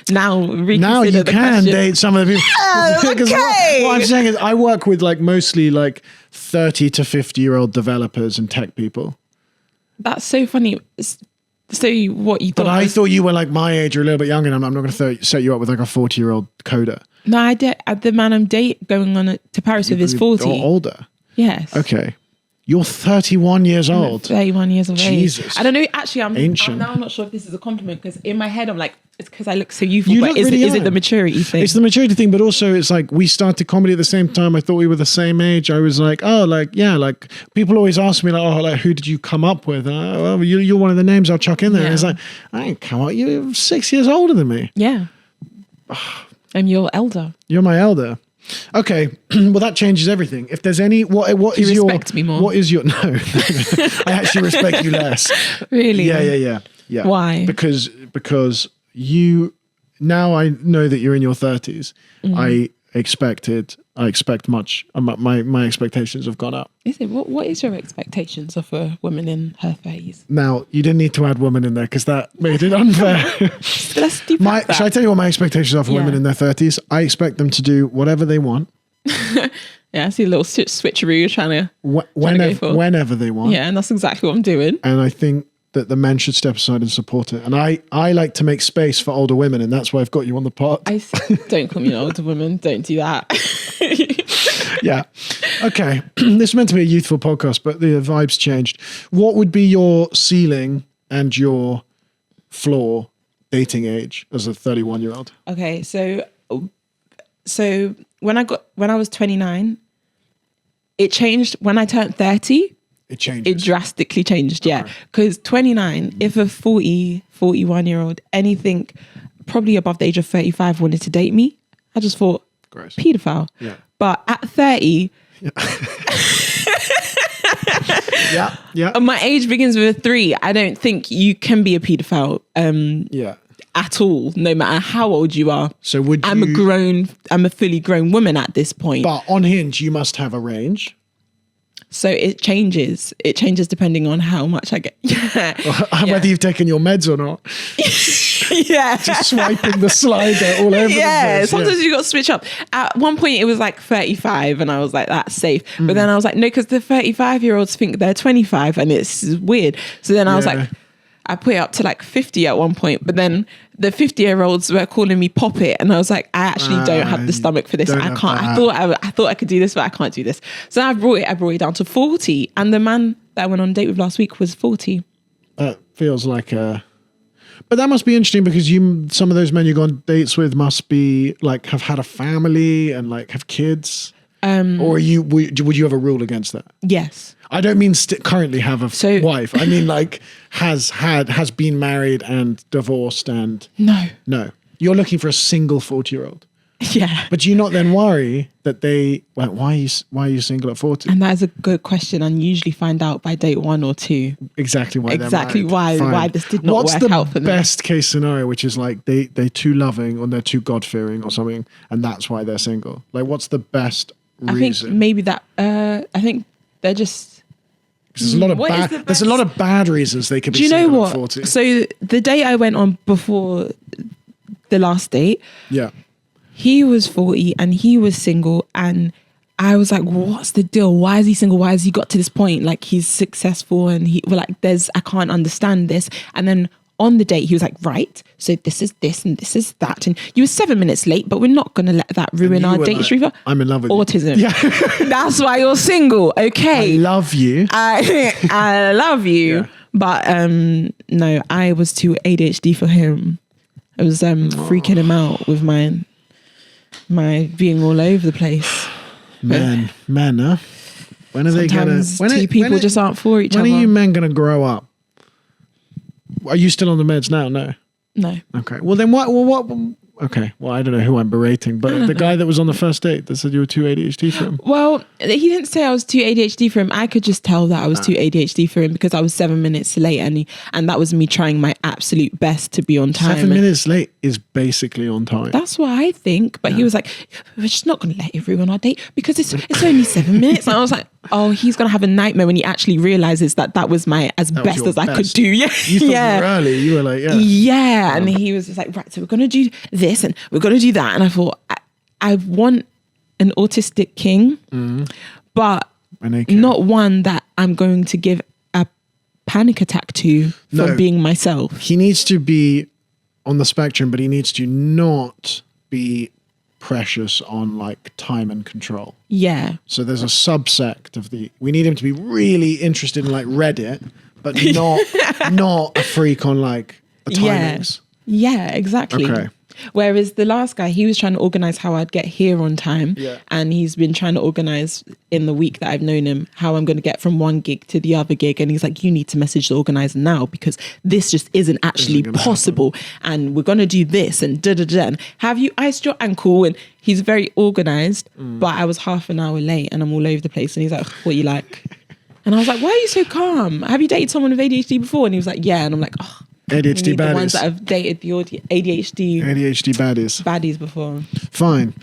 Now you can date some of the people. Okay. What I'm saying is I work with like mostly like 30 to 50-year-old developers and tech people. That's so funny. So what you thought? But I thought you were like my age or a little bit younger, and I'm not going to set you up with like a 40-year-old coder. No, the man I'm going on to Paris with is 40. Or older. Yes. Okay. You're 31 years old. 31 years of Jesus. age. I don't know. Actually, I'm now not sure if this is a compliment because in my head I'm like, it's because I look so youthful. But is it the maturity thing? It's the maturity thing, but also it's like we started comedy at the same time. I thought we were the same age. I was like, oh, like, yeah, like people always ask me like, oh, like who did you come up with? Well, you're one of the names I'll chuck in there. And it's like, I ain't come up. You're 6 years older than me. Yeah. And you're elder. You're my elder. Okay, well that changes everything. If there's any, what is your? Respect me more. What is your? No, I actually respect you less. Really? Yeah. Why? Because you now I know that you're in your 30s. I expect much. My expectations have gone up. Is it? What is your expectations of a woman in her 30s? Now you didn't need to add woman in there because that made it unfair. Let's do that. Shall I tell you what my expectations are for women in their 30s? I expect them to do whatever they want. Yeah, I see a little switcheroo you're trying to whenever they want. Yeah, and that's exactly what I'm doing. And I think that the men should step aside and support it. And I like to make space for older women, and that's why I've got you on the pod. Don't call me an older woman. Don't do that. Yeah. Okay. This is meant to be a youthful podcast, but the vibe's changed. What would be your ceiling and your floor dating age as a 31-year-old? Okay, so when I was 29, it changed. When I turned 30, it changes. It drastically changed, yeah. Because 29, if a 41-year-old, anything probably above the age of 35 wanted to date me, I just thought, gross. Pedophile. Yeah. But at 30... Yeah. My age begins with a 3. I don't think you can be a paedophile at all, no matter how old you are. So would you... I'm a fully grown woman at this point. But on Hinge, you must have a range. So it changes. It changes depending on how much I get. Whether you've taken your meds or not. Yeah. Just swiping the slider all over the place. Sometimes you got to switch up. At one point it was like 35 and I was like, that's safe. But then I was like, no, because the 35-year-olds think they're 25 and it's weird. So then I was like, I put it up to like 50 at one point, but then the 50-year-olds were calling me pop it, and I was like, I actually don't have the stomach for this. I can't. I thought I could do this, but I can't do this. So I brought it down to 40, and the man that I went on a date with last week was 40. That feels like a... But that must be interesting because some of those men you go on dates with must be like have had a family and like have kids. Or would you have a rule against that? Yes. I don't mean currently have a wife. I mean like has been married and divorced and... No. You're looking for a single 40-year-old. Yeah. But do you not then worry that they... Well, why are you single at 40? And that is a good question, and usually find out by date 1 or 2. Exactly why why this did not work out for them. What's the best case scenario, which is like they're too loving or they're too God-fearing or something, and that's why they're single? Like, what's the best reason? I think maybe that... I think they're just... There's a lot of bad reasons they could be single at 40. So the date I went on before the last date... Yeah. He was 40 and he was single, and I was like, what's the deal? Why is he single? Why has he got to this point? Like, he's successful and I can't understand this. And then on the date, he was like, right, so this is this and this is that. And you were 7 minutes late, but we're not going to let that ruin our date, Sharifa. I'm in love with autism. You. Yeah. That's why you're single. Okay. I love you. I love you. Yeah. But no, I was too ADHD for him. I was freaking him out with my being all over the place. Man, huh? When are they gonna? Two people just aren't for each other. When are you men gonna grow up? Are you still on the meds now? No. Okay. Well, then what? Okay. Well, I don't know who I'm berating, but the guy that was on the first date that said you were too ADHD for him. Well, he didn't say I was too ADHD for him. I could just tell that I was too ADHD for him because I was 7 minutes late, and that was me trying my absolute best to be on time. 7 minutes late is basically on time. That's what I think. But he was like, we're just not going to let it ruin our date because it's only 7 minutes. And I was like, oh, he's going to have a nightmare when he actually realizes that was my best as I could do. Yeah. You thought you were early. You were like, yeah. And he was just like, right, so we're going to do this and we're going to do that. And I thought, I want an autistic king, but not one that I'm going to give a panic attack to for being myself. He needs to be on the spectrum, but he needs to not be precious on like time and control. Yeah. So there's a subsect of we need him to be really interested in like Reddit, but not a freak on like the timings. Yeah, exactly. Okay. Whereas the last guy, he was trying to organize how I'd get here on time. Yeah. And he's been trying to organize in the week that I've known him how I'm going to get from one gig to the other gig. And he's like, you need to message the organizer now because this just isn't actually possible. And we're going to do this and da-da-da. And have you iced your ankle? And he's very organized, but I was half an hour late and I'm all over the place. And he's like, what you like? And I was like, why are you so calm? Have you dated someone with ADHD before? And he was like, yeah. And I'm like, oh. ADHD baddies. The ones that have dated the ADHD baddies before. Fine.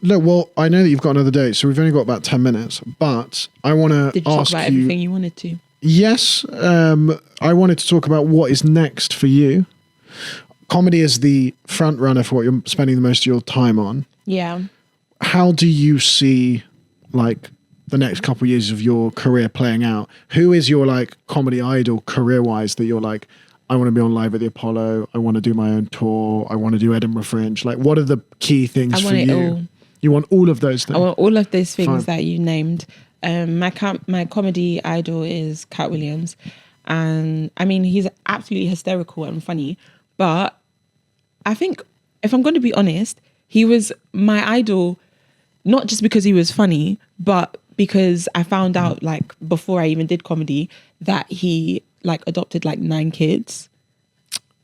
Look, well, I know that you've got another date, so we've only got about 10 minutes, but I want to ask you... Did you talk about everything you wanted to? Yes. I wanted to talk about what is next for you. Comedy is the front runner for what you're spending the most of your time on. Yeah. How do you see, like, the next couple of years of your career playing out? Who is your, like, comedy idol career-wise that you're like... I want to be on Live at the Apollo. I want to do my own tour. I want to do Edinburgh Fringe. Like, what are the key things for you? All. You want all of those things? I want all of those things that you named. My comedy idol is Cat Williams. And, I mean, he's absolutely hysterical and funny. But I think, if I'm going to be honest, he was my idol, not just because he was funny, but because I found out, like, before I even did comedy, that he... like adopted like 9 kids.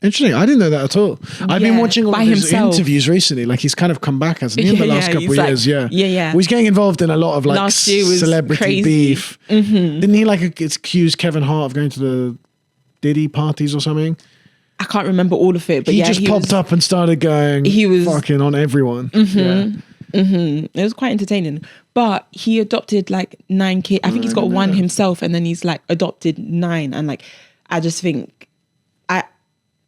Interesting. I didn't know that at all. I've been watching all of his interviews recently. Like he's kind of come back, hasn't he, in the last couple of years? Yeah. Yeah. Well, he's getting involved in a lot of like last year was celebrity crazy. beef. Mm-hmm. Didn't he like accuse Kevin Hart of going to the Diddy parties or something? I can't remember all of it, but he just popped up and started going. He was fucking on everyone. Mm-hmm, yeah. Mm-hmm. It was quite entertaining. But he adopted like 9 kids. I think he's got one himself, and then he's like adopted 9. And like, I just think,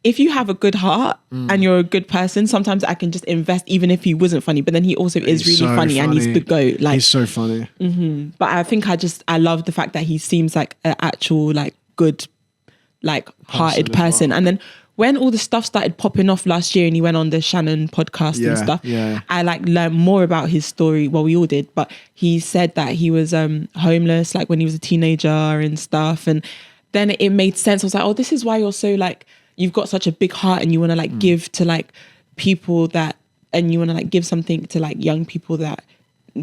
if you have a good heart and you're a good person, sometimes I can just invest, even if he wasn't funny. But then he also is really so funny, and he's the GOAT. Like, he's so funny. Mm-hmm. But I think I love the fact that he seems like an actual like good, like hearted person. And then when all the stuff started popping off last year and he went on the Shannon podcast and stuff, I like learned more about his story. Well, we all did, but he said that he was homeless like when he was a teenager and stuff. And then it made sense. I was like, oh, this is why you're so like, you've got such a big heart and you want to like give to like people that, and you want to like give something to like young people that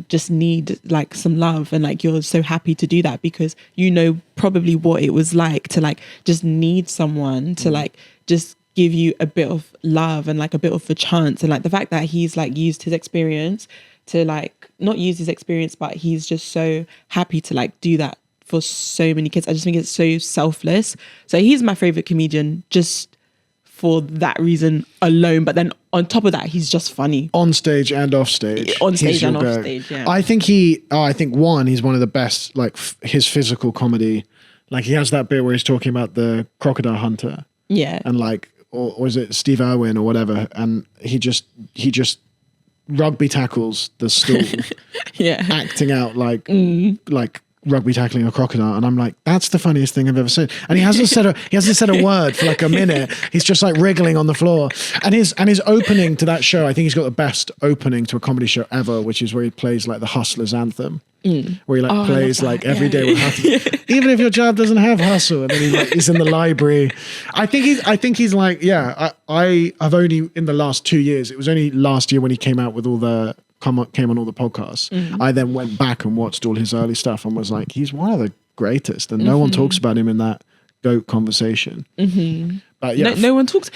just need like some love, and like you're so happy to do that because you know probably what it was like to like just need someone to like just give you a bit of love and like a bit of a chance. And like the fact that he's like used his experience to like not use his experience, but he's just so happy to like do that for so many kids. I just think it's so selfless. So he's my favorite comedian just for that reason alone. But then on top of that, he's just funny. On stage and off stage. On stage and off stage, yeah. I think he's one of the best, like his physical comedy. Like he has that bit where he's talking about the crocodile hunter. Yeah. And like, or is it Steve Irwin or whatever? And he just rugby tackles the stool. Yeah. Acting out like rugby tackling a crocodile, and I'm like, that's the funniest thing I've ever seen. And he hasn't said a word for like a minute. He's just like wriggling on the floor. And his opening to that show, I think he's got the best opening to a comedy show ever, which is where he plays like the Hustlers anthem, where he like plays like every day with hustle. Even if your job doesn't have hustle, and then he's in the library. I think he's like, yeah. I have only in the last 2 years. It was only last year when he came out with all the. Came on all the podcasts. I then went back and watched all his early stuff and was like, he's one of the greatest, and no one talks about him in that GOAT conversation. But yeah, no one talks.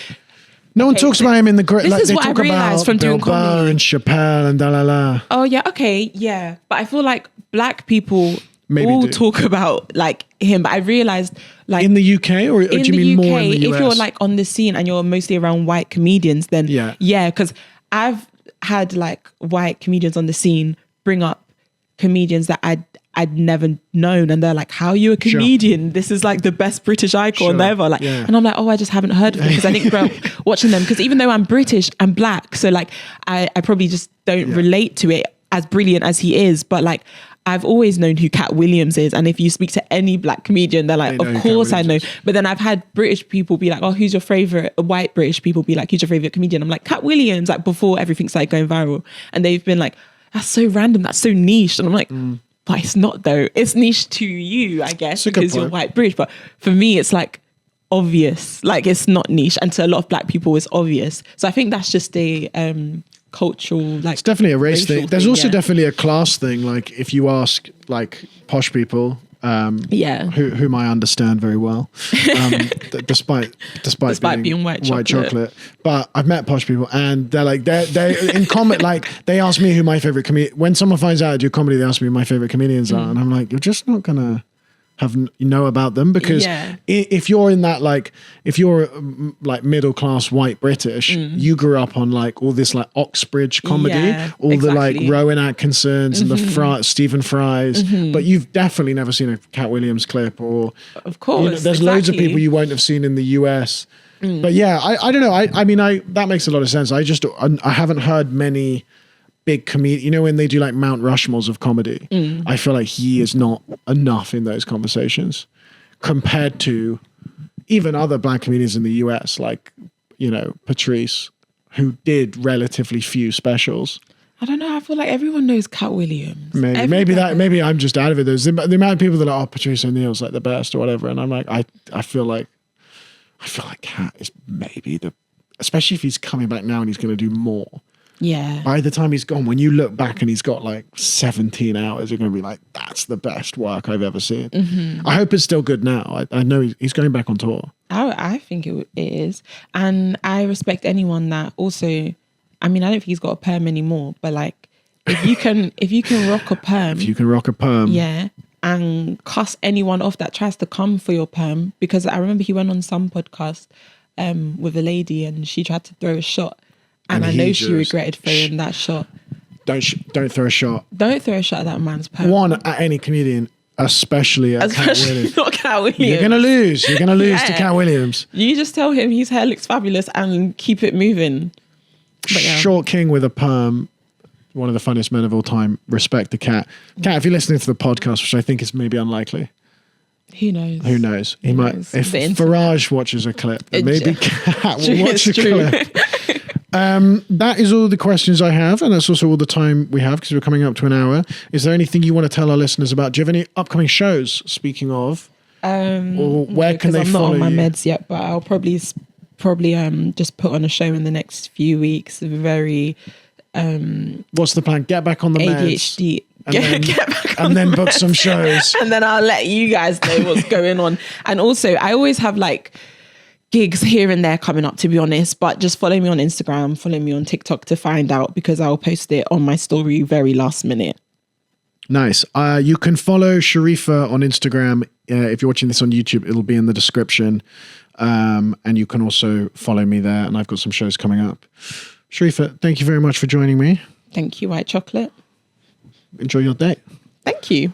No one talks about him in the great. This like, is what I realized from doing comedy and Chappelle and da la la. Oh yeah, okay, yeah. But I feel like black people all talk about like him. But I realized like in the UK, or do you mean more in the US? If you're like on the scene and you're mostly around white comedians, then yeah, because I've had like white comedians on the scene bring up comedians that I'd never known, and they're like, how are you a comedian? Sure. This is like the best British icon ever. Like, and I'm like, oh, I just haven't heard of them because I didn't grow up watching them. Because even though I'm British, I'm black, so like I probably just don't relate to it as brilliant as he is. But like I've always known who Cat Williams is. And if you speak to any black comedian, they're like, of course I know. But then I've had British people be like, oh, who's your favorite? White British people be like, who's your favorite comedian? I'm like, Cat Williams, like before everything started going viral. And they've been like, that's so random. That's so niche. And I'm like, but it's not though. It's niche to you, I guess, because you're white British. But for me, it's like obvious. Like it's not niche. And to a lot of black people, it's obvious. So I think that's just a cultural, like, it's definitely a race thing. There's also definitely a class thing. Like if you ask like posh people, whom I understand very well, despite being white chocolate. But I've met posh people, and they're like they in comment. Like they ask me who my favorite comedian. When someone finds out I do comedy, they ask me who my favorite comedians are, and I'm like, you're just not gonna know about them, because if you're in that, like if you're like middle class white British, you grew up on like all this like Oxbridge comedy, the like Rowan Atkinsons and the Stephen Fry's, but you've definitely never seen a Cat Williams clip, or of course there's loads of people you won't have seen in the US. But yeah, I don't know. I mean, that makes a lot of sense. I haven't heard many big comedian, you know, when they do like Mount Rushmores of comedy, I feel like he is not enough in those conversations compared to even other black comedians in the US, like, you know, Patrice, who did relatively few specials. I don't know. I feel like everyone knows Cat Williams. Maybe I'm just out of it. There's the amount of people that are, oh, Patrice O'Neill's like the best or whatever, and I'm like, I feel like Cat is maybe especially if he's coming back now and he's going to do more. Yeah. By the time he's gone, when you look back and he's got like 17 hours, you're going to be like, that's the best work I've ever seen. I hope it's still good now. I know he's going back on tour. I think it is. And I respect anyone that also, I mean, I don't think he's got a perm anymore, but like, if you can rock a perm. If you can rock a perm. Yeah. And cuss anyone off that tries to come for your perm. Because I remember he went on some podcast with a lady and she tried to throw a shot. And I know she regretted throwing that shot. Don't throw a shot. Don't throw a shot at that man's perm. One, at any comedian, especially Cat Williams. Not Cat Williams. You're going to lose. You're going to lose to Cat Williams. You just tell him his hair looks fabulous and keep it moving. But yeah. Short King with a perm, one of the funniest men of all time. Respect the Cat. Cat, if you're listening to the podcast, which I think is maybe unlikely. Who knows? Who knows? He might. If Farage watches a clip, maybe Cat will watch a clip. That is all the questions I have, and that's also all the time we have because we're coming up to an hour. Is there anything you want to tell our listeners about? Do you have any upcoming shows? Speaking of, or where can they follow you? I'm not on my meds yet, but I'll probably just put on a show in the next few weeks. Very. What's the plan? Get back on the ADHD. Meds. And then book some shows. And then I'll let you guys know what's going on. And also, I always have like gigs here and there coming up, to be honest, but just follow me on Instagram, follow me on TikTok to find out, because I'll post it on my story very last minute. Nice. You can follow Sharifa on Instagram. If you're watching this on YouTube, it'll be in the description. And you can also follow me there, and I've got some shows coming up. Sharifa, thank you very much for joining me. Thank you, White Chocolate. Enjoy your day. Thank you.